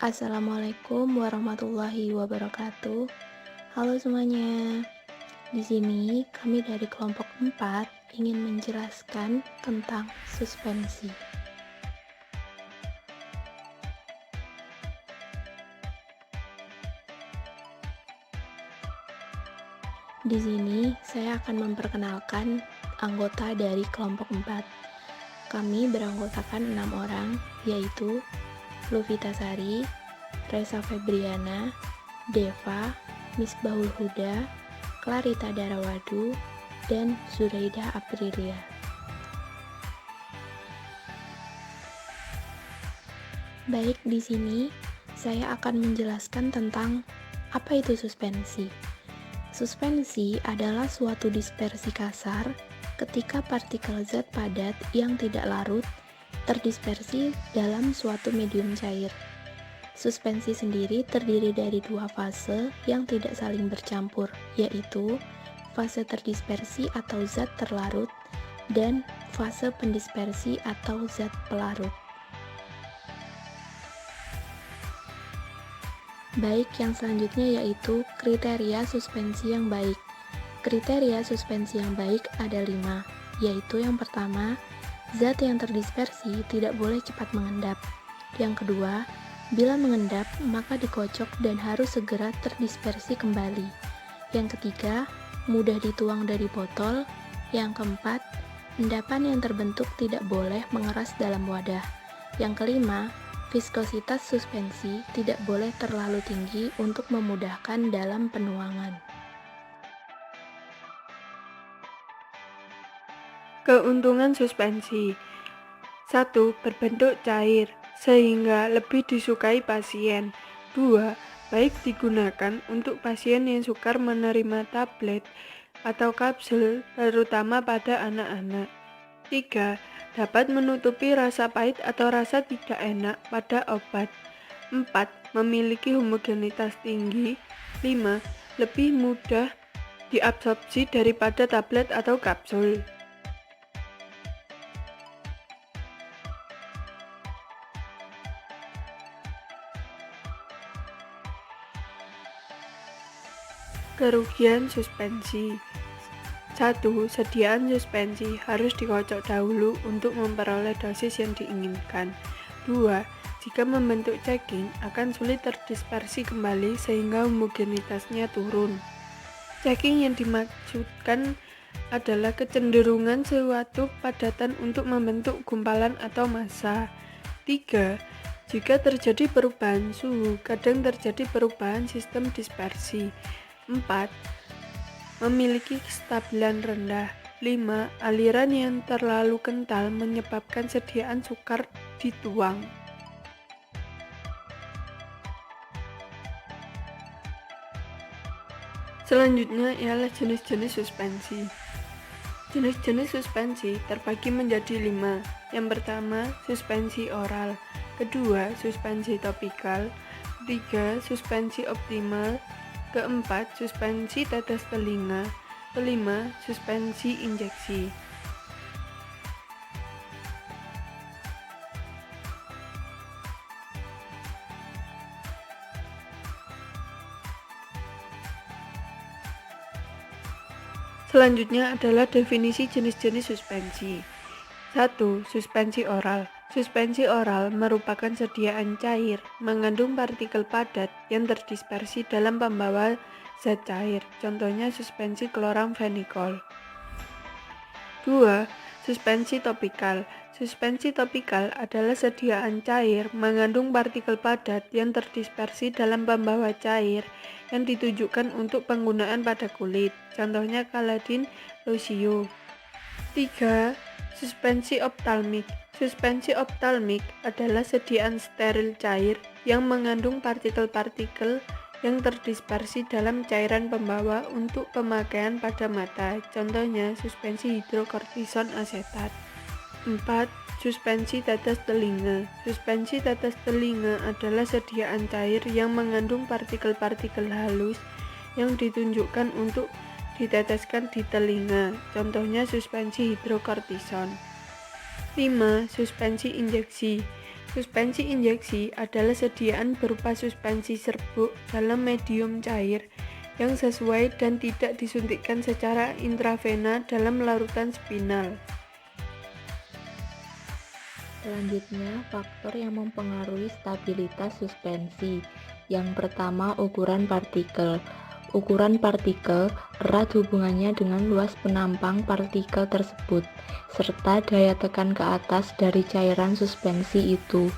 Assalamualaikum warahmatullahi wabarakatuh. Halo semuanya. Di sini kami dari kelompok 4 ingin menjelaskan tentang suspensi. Di sini saya akan memperkenalkan anggota dari kelompok 4. Kami beranggotakan 6 orang, yaitu Lufitasari, Reza Febriana, Deva, Misbahul Huda, Clarita Darawadu, dan Zuraida Aprilia. Baik, di sini saya akan menjelaskan tentang apa itu suspensi. Suspensi adalah suatu dispersi kasar ketika partikel zat padat yang tidak larut terdispersi dalam suatu medium cair. Suspensi sendiri terdiri dari dua fase yang tidak saling bercampur, yaitu fase terdispersi atau zat terlarut dan fase pendispersi atau zat pelarut. Baik, yang selanjutnya yaitu kriteria suspensi yang baik. Kriteria suspensi yang baik ada 5, yaitu yang pertama, zat yang terdispersi tidak boleh cepat mengendap. Yang kedua, bila mengendap, maka dikocok dan harus segera terdispersi kembali. Yang ketiga, mudah dituang dari botol. Yang keempat, endapan yang terbentuk tidak boleh mengeras dalam wadah. Yang kelima, viskositas suspensi tidak boleh terlalu tinggi untuk memudahkan dalam penuangan. Keuntungan suspensi 1. Berbentuk cair, sehingga lebih disukai pasien. 2. Baik digunakan untuk pasien yang sukar menerima tablet atau kapsul, terutama pada anak-anak. 3. Dapat menutupi rasa pahit atau rasa tidak enak pada obat. 4. Memiliki homogenitas tinggi. 5. Lebih mudah diabsorpsi daripada tablet atau kapsul. Kerugian suspensi 1. Sediaan suspensi harus dikocok dahulu untuk memperoleh dosis yang diinginkan. 2. Jika membentuk caking, akan sulit terdispersi kembali sehingga homogenitasnya turun. Caking yang dimaksudkan adalah kecenderungan suatu padatan untuk membentuk gumpalan atau massa. 3. Jika terjadi perubahan suhu, kadang terjadi perubahan sistem dispersi. 4. Memiliki kestabilan rendah. 5. Aliran yang terlalu kental menyebabkan sediaan sukar dituang. Selanjutnya ialah jenis-jenis suspensi. Jenis-jenis suspensi terbagi menjadi 5. Yang pertama, suspensi oral. Kedua, suspensi topikal. Ketiga, suspensi optimal. Keempat, suspensi tetes telinga. Kelima, suspensi injeksi. Selanjutnya adalah definisi jenis-jenis suspensi. 1. Suspensi oral. Suspensi oral merupakan sediaan cair mengandung partikel padat yang terdispersi dalam pembawa zat cair, contohnya suspensi kloramfenikol. 2. Suspensi topikal. Suspensi topikal adalah sediaan cair mengandung partikel padat yang terdispersi dalam pembawa cair yang ditujukan untuk penggunaan pada kulit, contohnya Caladin Lucio. 3. Suspensi optalmik. Suspensi optalmik adalah sediaan steril cair yang mengandung partikel-partikel yang terdispersi dalam cairan pembawa untuk pemakaian pada mata, contohnya suspensi hidrokortison asetat. 4. Suspensi tetes telinga. Suspensi tetes telinga adalah sediaan cair yang mengandung partikel-partikel halus yang ditunjukkan untuk diteteskan di telinga, contohnya suspensi hidrokortison. 5. Suspensi injeksi. Suspensi injeksi adalah sediaan berupa suspensi serbuk dalam medium cair yang sesuai dan tidak disuntikkan secara intravena dalam larutan spinal. Selanjutnya, faktor yang mempengaruhi stabilitas suspensi. Yang pertama, ukuran partikel. Ukuran partikel erat hubungannya dengan luas penampang partikel tersebut, serta daya tekan ke atas dari cairan suspensi itu.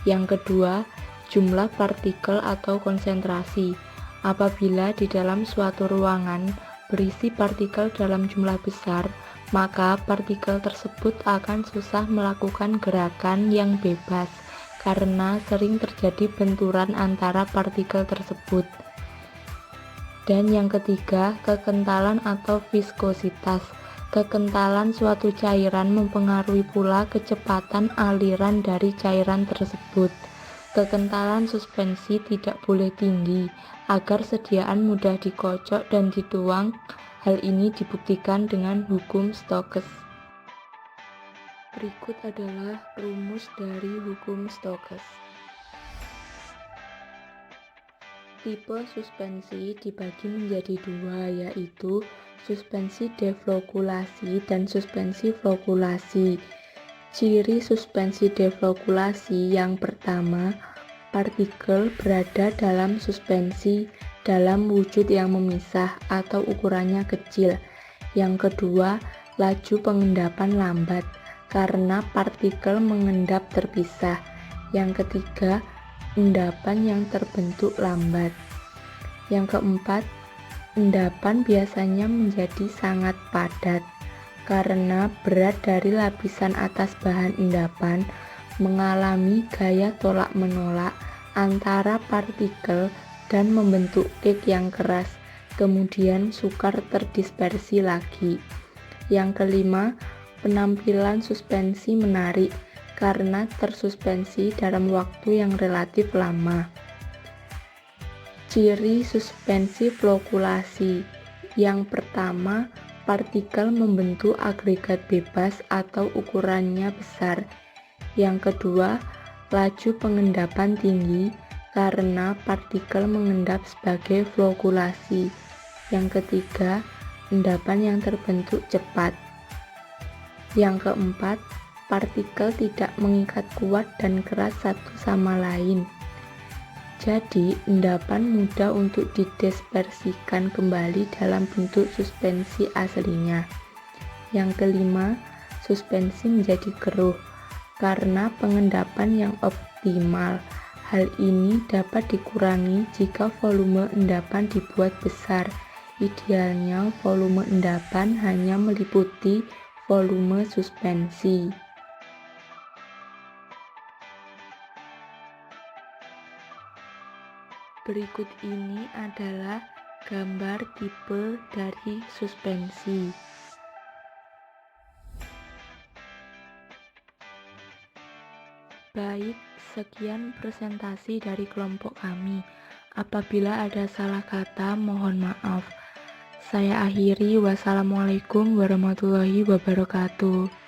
Yang kedua, jumlah partikel atau konsentrasi. Apabila di dalam suatu ruangan berisi partikel dalam jumlah besar, maka partikel tersebut akan susah melakukan gerakan yang bebas karena sering terjadi benturan antara partikel tersebut. Dan yang ketiga, kekentalan atau viskositas. Kekentalan suatu cairan mempengaruhi pula kecepatan aliran dari cairan tersebut. Kekentalan suspensi tidak boleh tinggi agar sediaan mudah dikocok dan dituang. Hal ini dibuktikan dengan hukum Stokes. Berikut adalah rumus dari hukum Stokes. Tipe suspensi dibagi menjadi dua, yaitu suspensi deflokulasi dan suspensi flokulasi. Ciri suspensi deflokulasi yang pertama, partikel berada dalam suspensi dalam wujud yang memisah atau ukurannya kecil. Yang kedua, laju pengendapan lambat karena partikel mengendap terpisah. Yang ketiga, endapan yang terbentuk lambat. Yang keempat, endapan biasanya menjadi sangat padat karena berat dari lapisan atas bahan endapan mengalami gaya tolak-menolak antara partikel dan membentuk cake yang keras, kemudian sukar terdispersi lagi. Yang kelima, penampilan suspensi menarik karena tersuspensi dalam waktu yang relatif lama. Ciri suspensi flokulasi. Yang pertama, partikel membentuk agregat bebas atau ukurannya besar. Yang kedua, laju pengendapan tinggi karena partikel mengendap sebagai flokulasi. Yang ketiga, endapan yang terbentuk cepat. Yang keempat, partikel tidak mengikat kuat dan keras satu sama lain. Jadi, endapan mudah untuk didispersikan kembali dalam bentuk suspensi aslinya. Yang kelima, suspensi menjadi keruh karena pengendapan yang optimal. Hal ini dapat dikurangi jika volume endapan dibuat besar. Idealnya, volume endapan hanya meliputi volume suspensi. Berikut ini adalah gambar tipe dari suspensi. Baik, sekian presentasi dari kelompok kami. Apabila ada salah kata, mohon maaf. Saya akhiri, wassalamualaikum warahmatullahi wabarakatuh.